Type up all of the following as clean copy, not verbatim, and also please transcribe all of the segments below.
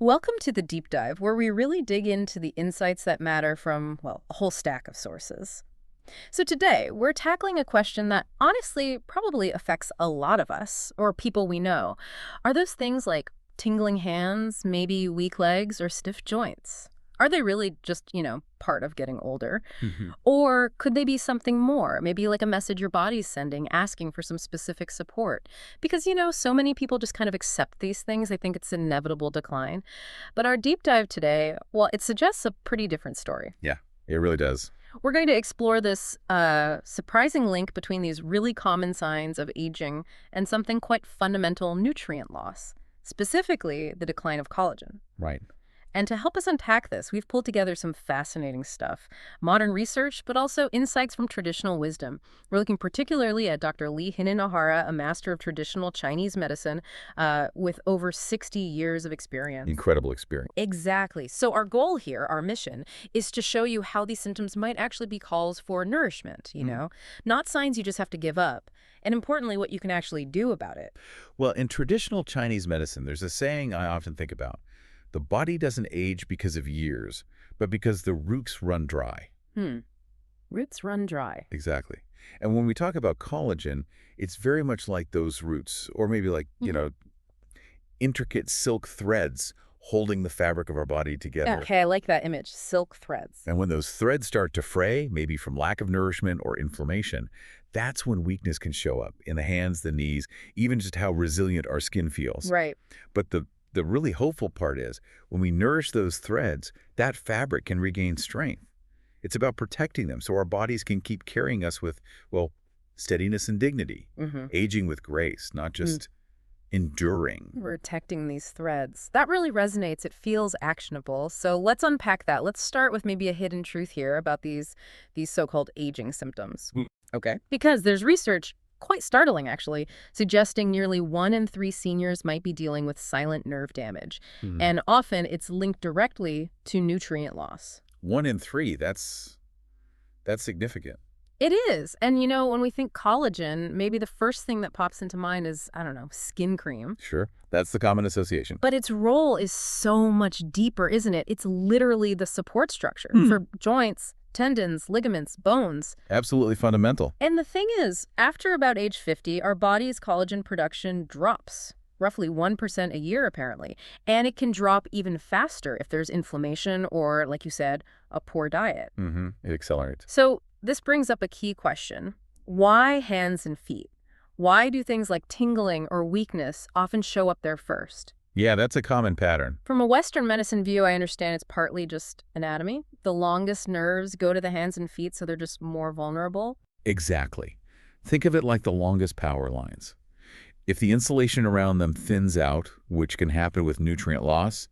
Welcome to the deep dive, where we really dig into the insights that matter from, well, a whole stack of sources. So today, we're tackling a question that honestly probably affects a lot of us, or people we know. Are those things like tingling hands, maybe weak legs, or stiff joints? Are they really just, part of getting older? Mhm. Or could they be something more? Maybe like a message your body's sending, asking for some specific support. Because, so many people just kind of accept these things. They think it's inevitable decline. But our deep dive today, well, it suggests a pretty different story. Yeah, it really does. We're going to explore this surprising link between these really common signs of aging and something quite fundamental, nutrient loss, specifically the decline of collagen. Right. And to help us unpack this, we've pulled together some fascinating stuff. Modern research, but also insights from traditional wisdom. We're looking particularly at Dr. Lee Hinenohara, a master of traditional Chinese medicine with over 60 years of experience. Incredible experience. Exactly. So our goal here, our mission, is to show you how these symptoms might actually be calls for nourishment, not signs you just have to give up. And importantly, what you can actually do about it. Well, in traditional Chinese medicine, there's a saying I often think about. The body doesn't age because of years, but because the roots run dry. Roots run dry. Exactly. And when we talk about collagen, it's very much like those roots, or maybe like, intricate silk threads holding the fabric of our body together. Okay, I like that image, silk threads. And when those threads start to fray, maybe from lack of nourishment or inflammation, that's when weakness can show up in the hands, the knees, even just how resilient our skin feels. Right. But the really hopeful part is when we nourish those threads, that fabric can regain strength. It's about protecting them so our bodies can keep carrying us with, well, steadiness and dignity, aging with grace, not just enduring. Protecting these threads. That really resonates. It feels actionable. So let's unpack that. Let's start with maybe a hidden truth here about these so-called aging symptoms. Okay. Because there's research, quite startling actually, suggesting nearly 1 in 3 seniors might be dealing with silent nerve damage. And often it's linked directly to nutrient loss. 1 in 3, that's significant. It is. And when we think collagen, maybe the first thing that pops into mind is, I don't know, skin cream. Sure, that's the common association. But its role is so much deeper, isn't it? It's literally the support structure for joints, tendons, ligaments, bones. Absolutely fundamental. And the thing is, after about age 50, our body's collagen production drops. Roughly 1% a year, apparently. And it can drop even faster if there's inflammation or, like you said, a poor diet. It accelerates. So this brings up a key question. Why hands and feet? Why do things like tingling or weakness often show up there first? Yeah, that's a common pattern. From a Western medicine view, I understand it's partly just anatomy. The longest nerves go to the hands and feet, so they're just more vulnerable. Exactly. Think of it like the longest power lines. If the insulation around them thins out, which can happen with nutrient loss,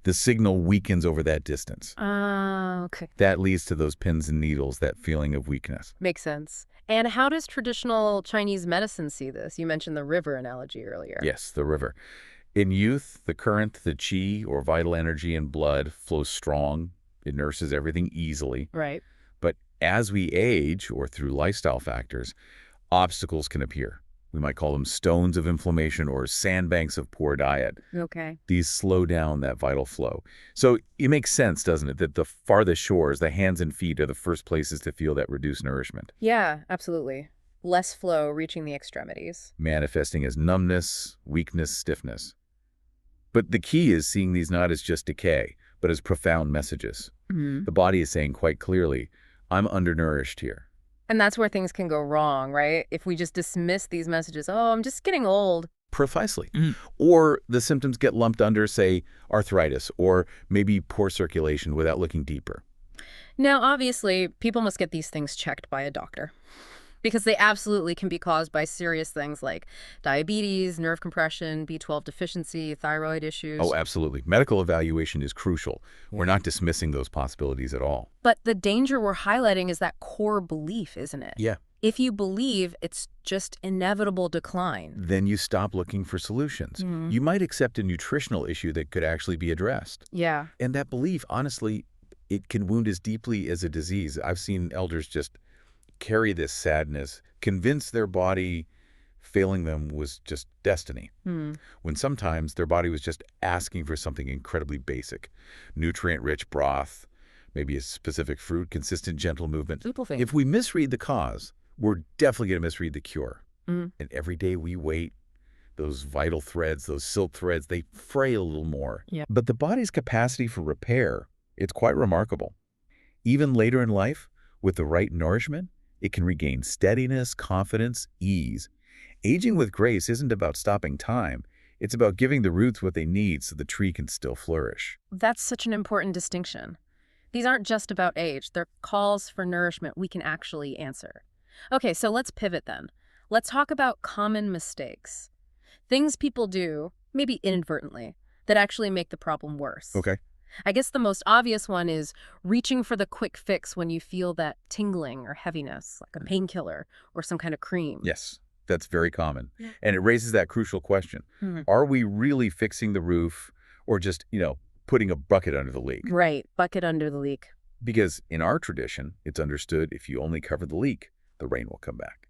the signal weakens over that distance. Okay. That leads to those pins and needles, that feeling of weakness. Makes sense. And how does traditional Chinese medicine see this? You mentioned the river analogy earlier. Yes, the river. In youth, the current, the qi, or vital energy in blood flows strong. It nurses everything easily. Right. But as we age, or through lifestyle factors, obstacles can appear. We might call them stones of inflammation or sandbanks of poor diet. Okay. These slow down that vital flow. So it makes sense, doesn't it, that the farthest shores, the hands and feet, are the first places to feel that reduced nourishment. Yeah, absolutely. Less flow reaching the extremities. Manifesting as numbness, weakness, stiffness. But the key is seeing these not as just decay, but as profound messages. The body is saying quite clearly, I'm undernourished here. And that's where things can go wrong, right? If we just dismiss these messages, oh, I'm just getting old. Precisely. Or the symptoms get lumped under, say, arthritis, or maybe poor circulation without looking deeper. Now, obviously, people must get these things checked by a doctor, because they absolutely can be caused by serious things like diabetes, nerve compression, B12 deficiency, thyroid issues. Oh, absolutely. Medical evaluation is crucial. We're not dismissing those possibilities at all. But the danger we're highlighting is that core belief, isn't it? Yeah. If you believe it's just inevitable decline. Then you stop looking for solutions. You might accept a nutritional issue that could actually be addressed. Yeah. And that belief, honestly, it can wound as deeply as a disease. I've seen elders just carry this sadness, convince their body Failing them was just destiny. Hmm. When sometimes their body was just asking for something incredibly basic. Nutrient-rich broth, maybe a specific fruit, consistent, gentle movement. Simple thing. If we misread the cause, we're definitely going to misread the cure. Mm. And every day we wait, those vital threads, those silk threads, they fray a little more. Yeah. But the body's capacity for repair, it's quite remarkable. Even later in life, with the right nourishment, it can regain steadiness, confidence, ease. Aging with grace isn't about stopping time. It's about giving the roots what they need so the tree can still flourish. That's such an important distinction. These aren't just about age. They're calls for nourishment we can actually answer. Okay, so let's pivot then. Let's talk about common mistakes. Things people do, maybe inadvertently, that actually make the problem worse. Okay. I guess the most obvious one is reaching for the quick fix when you feel that tingling or heaviness, like a painkiller or some kind of cream. Yes, that's very common. Yeah. And it raises that crucial question. Are we really fixing the roof or just, putting a bucket under the leak? Right, bucket under the leak. Because in our tradition, it's understood if you only cover the leak, the rain will come back.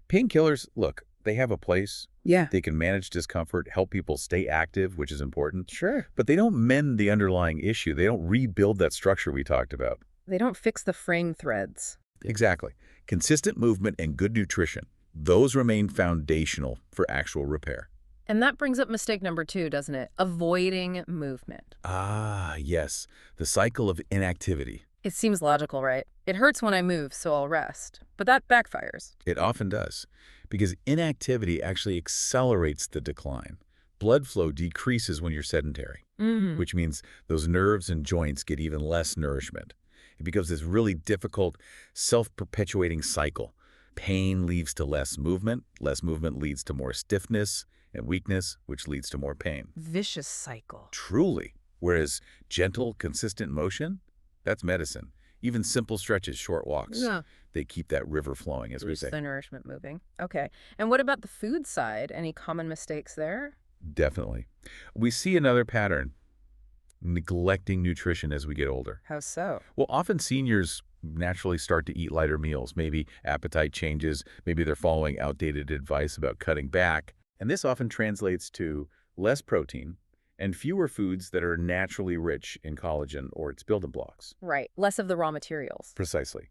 Painkillers, look, they have a place. Yeah. They can manage discomfort, help people stay active, which is important. Sure. But they don't mend the underlying issue. They don't rebuild that structure we talked about. They don't fix the fraying threads. Exactly. Consistent movement and good nutrition, those remain foundational for actual repair. And that brings up mistake number 2, doesn't it? Avoiding movement. Ah, yes. The cycle of inactivity. It seems logical, right? It hurts when I move, so I'll rest. But that backfires. It often does, because inactivity actually accelerates the decline. Blood flow decreases when you're sedentary, which means those nerves and joints get even less nourishment. It becomes this really difficult, self-perpetuating cycle. Pain leads to less movement leads to more stiffness and weakness, which leads to more pain. Vicious cycle. Truly. Whereas gentle, consistent motion, that's medicine. Even simple stretches, short walks, they keep that river flowing, as we say. The nourishment moving. Okay. And what about the food side? Any common mistakes there? Definitely. We see another pattern, neglecting nutrition as we get older. How so? Well, often seniors naturally start to eat lighter meals. Maybe appetite changes. Maybe they're following outdated advice about cutting back. And this often translates to less protein and fewer foods that are naturally rich in collagen or its building blocks. Right. Less of the raw materials. Precisely.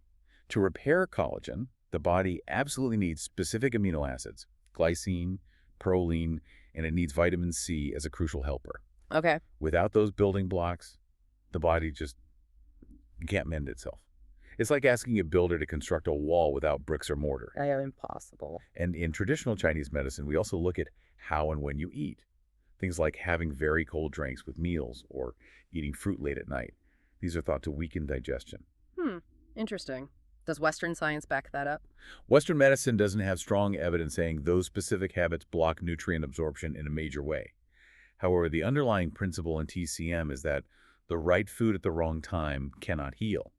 To repair collagen, the body absolutely needs specific amino acids, glycine, proline, and it needs vitamin C as a crucial helper. Okay. Without those building blocks, the body just can't mend itself. It's like asking a builder to construct a wall without bricks or mortar. Impossible. And in traditional Chinese medicine, we also look at how and when you eat. Things like having very cold drinks with meals or eating fruit late at night. These are thought to weaken digestion. Interesting. Does Western science back that up? Western medicine doesn't have strong evidence saying those specific habits block nutrient absorption in a major way. However, the underlying principle in TCM is that the right food at the wrong time cannot heal.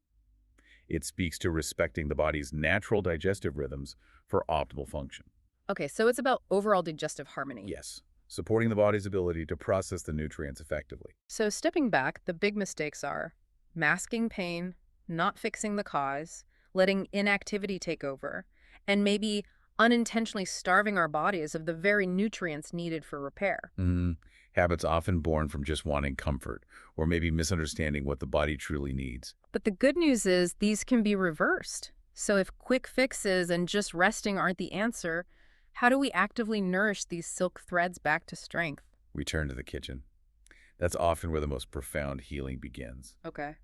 It speaks to respecting the body's natural digestive rhythms for optimal function. Okay, so it's about overall digestive harmony. Yes, supporting the body's ability to process the nutrients effectively. So stepping back, the big mistakes are masking pain, not fixing the cause, letting inactivity take over, and maybe unintentionally starving our bodies of the very nutrients needed for repair. Habits often born from just wanting comfort or maybe misunderstanding what the body truly needs. But the good news is these can be reversed. So if quick fixes and just resting aren't the answer, how do we actively nourish these silk threads back to strength? Return to the kitchen. That's often where the most profound healing begins. Okay.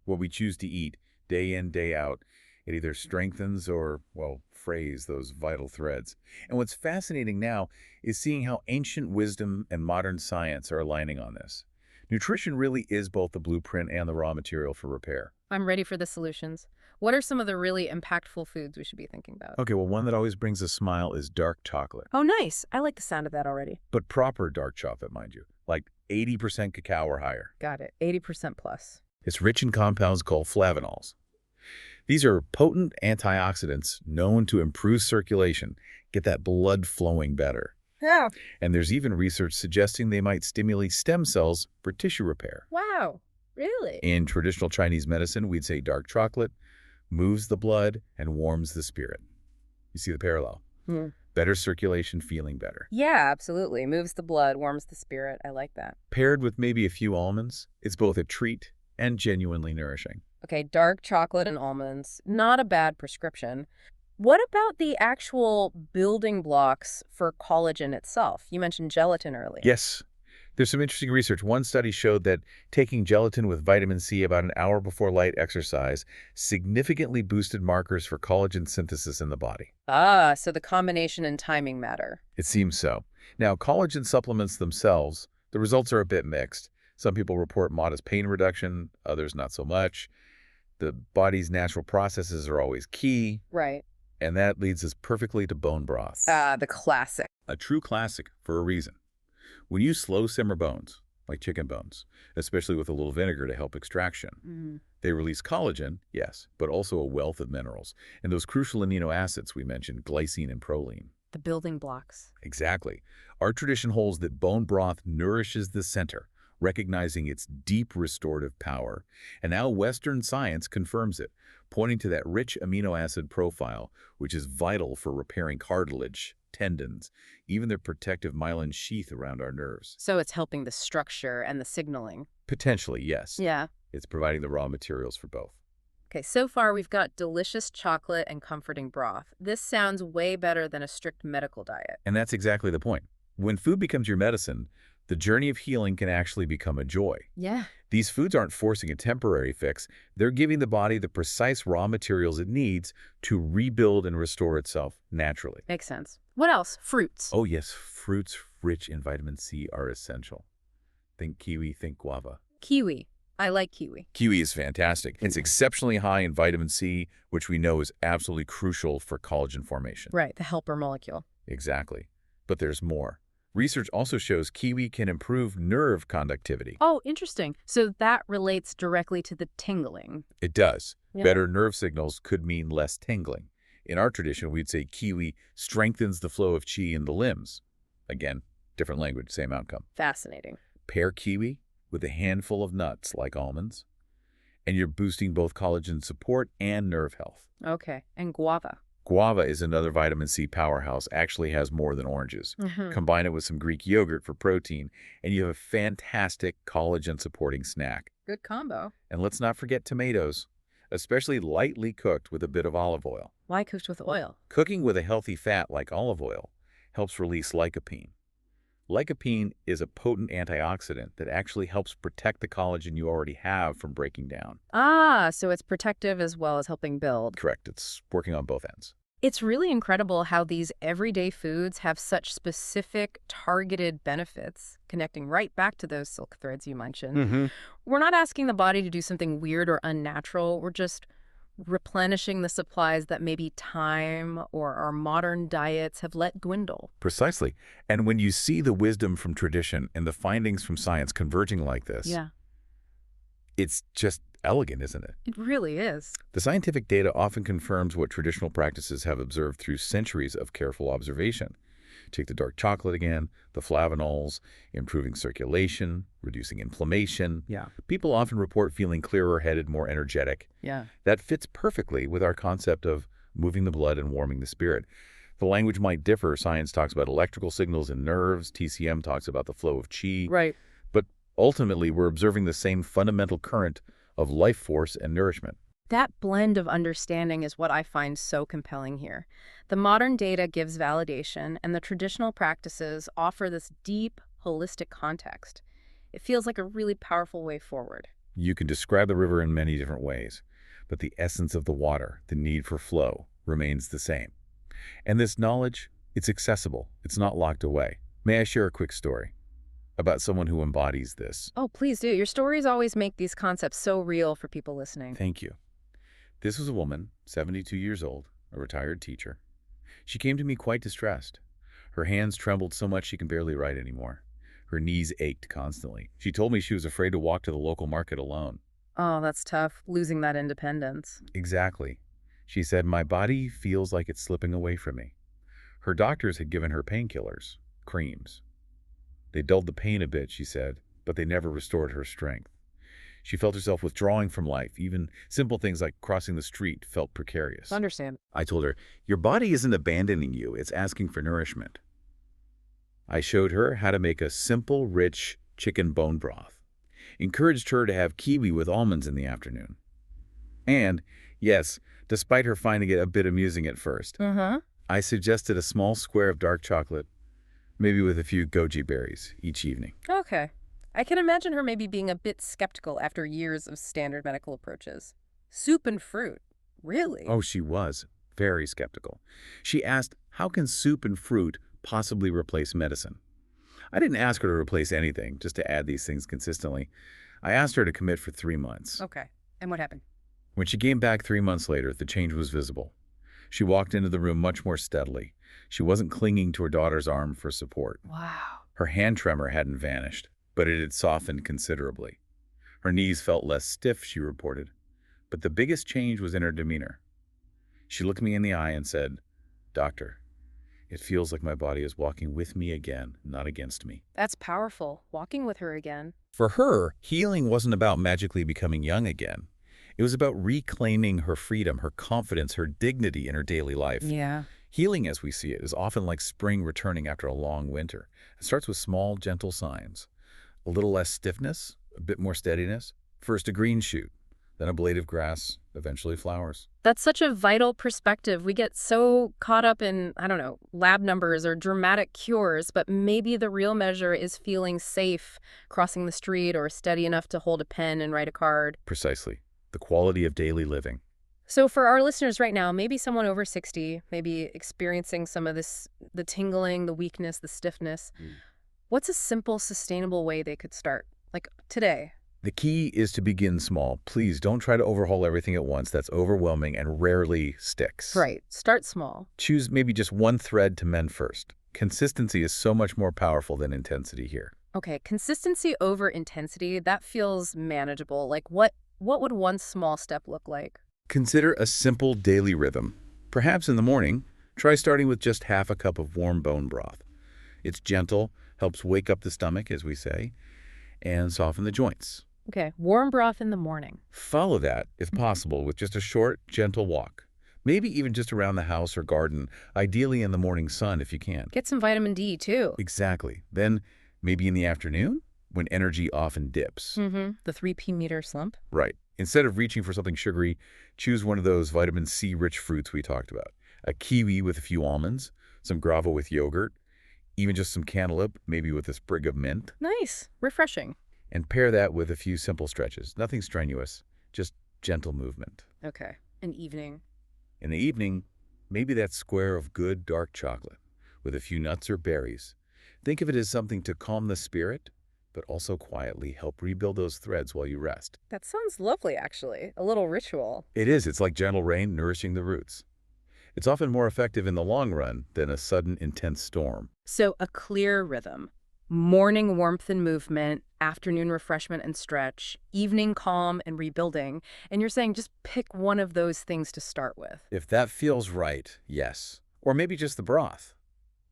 What we choose to eat, day in, day out, it either strengthens or, frays those vital threads. And what's fascinating now is seeing how ancient wisdom and modern science are aligning on this. Nutrition really is both the blueprint and the raw material for repair. I'm ready for the solutions. What are some of the really impactful foods we should be thinking about? Okay, well, one that always brings a smile is dark chocolate. Oh, nice. I like the sound of that already. But proper dark chocolate, mind you, like 80% cacao or higher. Got it. 80% plus. It's rich in compounds called flavonols. These are potent antioxidants known to improve circulation, get that blood flowing better. Yeah. And there's even research suggesting they might stimulate stem cells for tissue repair. Wow. Really? In traditional Chinese medicine, we'd say dark chocolate moves the blood and warms the spirit. You see the parallel? Hmm. better circulation, feeling better. Yeah, absolutely. Moves the blood, warms the spirit. I like that. Paired with maybe a few almonds, it's both a treat and genuinely nourishing. Okay, dark chocolate and almonds. Not a bad prescription. What about the actual building blocks for collagen itself? You mentioned gelatin earlier. Yes, there's some interesting research. One study showed that taking gelatin with vitamin C about an hour before light exercise significantly boosted markers for collagen synthesis in the body. Ah, so the combination and timing matter. It seems so. Now, collagen supplements themselves, the results are a bit mixed. Some people report modest pain reduction, others not so much. The body's natural processes are always key, Right. and that leads us perfectly to bone broth. Ah, the classic. A true classic for a reason. When you slow simmer bones, like chicken bones, especially with a little vinegar to help extraction, they release collagen, yes, but also a wealth of minerals, and those crucial amino acids we mentioned, glycine and proline. The building blocks. Exactly. Our tradition holds that bone broth nourishes the center, recognizing its deep restorative power. And now Western science confirms it, pointing to that rich amino acid profile, which is vital for repairing cartilage, tendons, even the protective myelin sheath around our nerves. So it's helping the structure and the signaling. Potentially, yes. Yeah. It's providing the raw materials for both. Okay, so far we've got delicious chocolate and comforting broth. This sounds way better than a strict medical diet. And that's exactly the point. When food becomes your medicine, the journey of healing can actually become a joy. Yeah. These foods aren't forcing a temporary fix. They're giving the body the precise raw materials it needs to rebuild and restore itself naturally. Makes sense. What else? Fruits. Oh yes, fruits rich in vitamin C are essential. Think kiwi, think guava. Kiwi. I like kiwi. Kiwi is fantastic. It's exceptionally high in vitamin C, which we know is absolutely crucial for collagen formation. Right, the helper molecule. Exactly. But there's more. Research also shows kiwi can improve nerve conductivity. Oh, interesting. So that relates directly to the tingling. It does. Yeah. Better nerve signals could mean less tingling. In our tradition, we'd say kiwi strengthens the flow of qi in the limbs. Again, different language, same outcome. Fascinating. Pair kiwi with a handful of nuts like almonds, and you're boosting both collagen support and nerve health. Okay, and guava. Guava is another vitamin C powerhouse, actually has more than oranges. Combine it with some Greek yogurt for protein, and you have a fantastic collagen-supporting snack. Good combo. And let's not forget tomatoes, especially lightly cooked with a bit of olive oil. Why cooked with oil? Cooking with a healthy fat like olive oil helps release lycopene. Lycopene is a potent antioxidant that actually helps protect the collagen you already have from breaking down. Ah, so it's protective as well as helping build. Correct. It's working on both ends. It's really incredible how these everyday foods have such specific, targeted benefits, connecting right back to those silk threads you mentioned. We're not asking the body to do something weird or unnatural. We're just replenishing the supplies that maybe time or our modern diets have let dwindle. Precisely. And when you see the wisdom from tradition and the findings from science converging like this, Yeah, it's just elegant, isn't it? it really is. The scientific data often confirms what traditional practices have observed through centuries of careful observation. Take the dark chocolate again, the flavonols, improving circulation, reducing inflammation. Yeah. People often report feeling clearer-headed, more energetic. Yeah. That fits perfectly with our concept of moving the blood and warming the spirit. The language might differ. Science talks about electrical signals in nerves. TCM talks about the flow of qi. Right. But ultimately, we're observing the same fundamental current of life force and nourishment. That blend of understanding is what I find so compelling here. The modern data gives validation, and the traditional practices offer this deep, holistic context. It feels like a really powerful way forward. You can describe the river in many different ways, but the essence of the water, the need for flow, remains the same. And this knowledge, it's accessible. It's not locked away. May I share a quick story about someone who embodies this? Oh, please do. Your stories always make these concepts so real for people listening. Thank you. This was a woman, 72 years old, a retired teacher. She came to me quite distressed. Her hands trembled so much she can barely write anymore. Her knees ached constantly. She told me she was afraid to walk to the local market alone. Oh, that's tough, losing that independence. Exactly. She said, "My body feels like it's slipping away from me." Her doctors had given her painkillers, creams. They dulled the pain a bit, she said, but they never restored her strength. She felt herself withdrawing from life. Even simple things like crossing the street felt precarious. Understand. I told her, your body isn't abandoning you, it's asking for nourishment. I showed her how to make a simple, rich chicken bone broth. Encouraged her to have kiwi with almonds in the afternoon. And, yes, despite her finding it a bit amusing at first, I suggested a small square of dark chocolate, maybe with a few goji berries, each evening. Okay. I can imagine her maybe being a bit skeptical after years of standard medical approaches. Soup and fruit. Really? Oh, she was very skeptical. She asked, how can soup and fruit possibly replace medicine? I didn't ask her to replace anything, just to add these things consistently. I asked her to commit for 3 months. Okay. And what happened? When she came back 3 months later, the change was visible. She walked into the room much more steadily. She wasn't clinging to her daughter's arm for support. Wow. Her hand tremor hadn't vanished, but it had softened considerably. Her knees felt less stiff, she reported. But the biggest change was in her demeanor. She looked me in the eye and said, Doctor, it feels like my body is walking with me again, not against me. That's powerful. Walking with her again. For her, healing wasn't about magically becoming young again. It was about reclaiming her freedom, her confidence, her dignity in her daily life. Yeah. Healing, as we see it, is often like spring returning after a long winter. It starts with small, gentle signs. A little less stiffness, a bit more steadiness. First a green shoot, then a blade of grass, eventually flowers. That's such a vital perspective. We get so caught up in, I don't know, lab numbers or dramatic cures, but maybe the real measure is feeling safe crossing the street or steady enough to hold a pen and write a card. Precisely. The quality of daily living. So for our listeners right now, maybe someone over 60, maybe experiencing some of this, the tingling, the weakness, the stiffness, what's a simple, sustainable way they could start? Like today. The key is to begin small. Please don't try to overhaul everything at once. That's overwhelming and rarely sticks. Right. Start small. Choose maybe just one thread to mend first. Consistency is so much more powerful than intensity here. Okay. Consistency over intensity, that feels manageable. Like what would one small step look like? Consider a simple daily rhythm. Perhaps in the morning, try starting with just half a cup of warm bone broth. It's gentle, helps wake up the stomach, as we say, and soften the joints. Okay, warm broth in the morning. Follow that, if possible, with just a short, gentle walk. Maybe even just around the house or garden, ideally in the morning sun if you can. Get some vitamin D, too. Exactly. Then, maybe in the afternoon, when energy often dips. The 3 meter slump. Right. Instead of reaching for something sugary, choose one of those vitamin C-rich fruits we talked about. A kiwi with a few almonds, some guava with yogurt, even just some cantaloupe, maybe with a sprig of mint. Nice. Refreshing. And pair that with a few simple stretches. Nothing strenuous, just gentle movement. Okay. An evening. In the evening, maybe that square of good dark chocolate with a few nuts or berries. Think of it as something to calm the spirit, but also quietly help rebuild those threads while you rest. That sounds lovely, actually. A little ritual. It is. It's like gentle rain nourishing the roots. It's often more effective in the long run than a sudden, intense storm. So a clear rhythm. Morning warmth and movement, afternoon refreshment and stretch, evening calm and rebuilding. And you're saying just pick one of those things to start with. If that feels right, yes. Or maybe just the broth.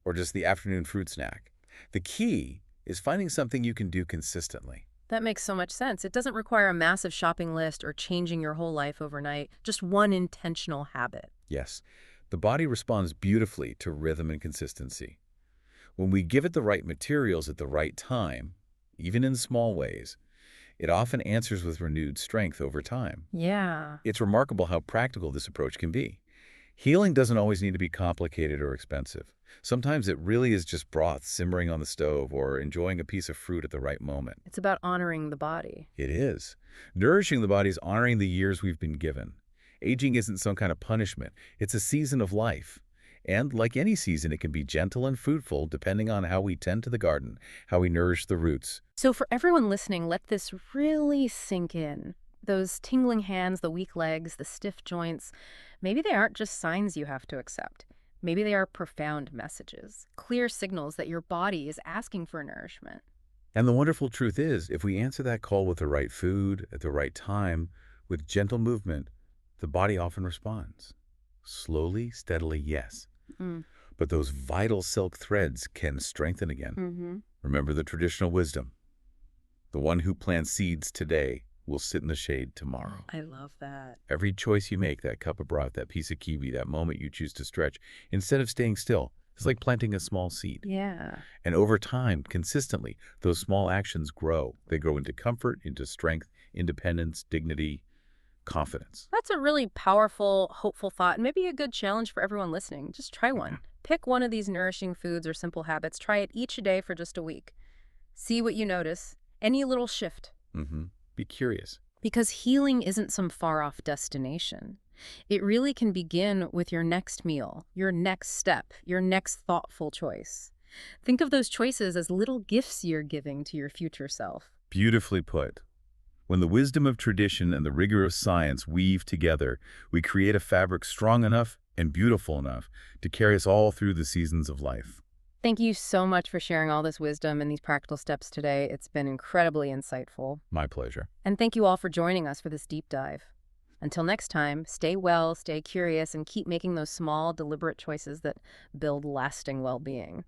Or just the afternoon fruit snack. The key is finding something you can do consistently. That makes so much sense. It doesn't require a massive shopping list or changing your whole life overnight. Just one intentional habit. Yes. The body responds beautifully to rhythm and consistency. When we give it the right materials at the right time, even in small ways, it often answers with renewed strength over time. Yeah. It's remarkable how practical this approach can be. Healing doesn't always need to be complicated or expensive. Sometimes it really is just broth simmering on the stove or enjoying a piece of fruit at the right moment. It's about honoring the body. It is. Nourishing the body is honoring the years we've been given. Aging isn't some kind of punishment. It's a season of life. And like any season, it can be gentle and fruitful depending on how we tend to the garden, how we nourish the roots. So for everyone listening, let this really sink in. Those tingling hands, the weak legs, the stiff joints, maybe they aren't just signs you have to accept. Maybe they are profound messages, clear signals that your body is asking for nourishment. And the wonderful truth is, if we answer that call with the right food, at the right time, with gentle movement, the body often responds. Slowly, steadily, yes. But those vital silk threads can strengthen again. Remember the traditional wisdom. The one who plants seeds today will sit in the shade tomorrow. I love that. Every choice you make, that cup of broth, that piece of kiwi, that moment you choose to stretch, instead of staying still, it's like planting a small seed. Yeah. And over time, consistently, those small actions grow. They grow into comfort, into strength, independence, dignity, confidence. That's a really powerful, hopeful thought, and maybe a good challenge for everyone listening. Just try one. Pick one of these nourishing foods or simple habits. Try it each day for just a week. See what you notice. Any little shift. Be curious. Because healing isn't some far-off destination. It really can begin with your next meal, your next step, your next thoughtful choice. Think of those choices as little gifts you're giving to your future self. Beautifully put. When the wisdom of tradition and the rigor of science weave together, we create a fabric strong enough and beautiful enough to carry us all through the seasons of life. Thank you so much for sharing all this wisdom and these practical steps today. It's been incredibly insightful. My pleasure. And thank you all for joining us for this deep dive. Until next time, stay well, stay curious, and keep making those small, deliberate choices that build lasting well-being.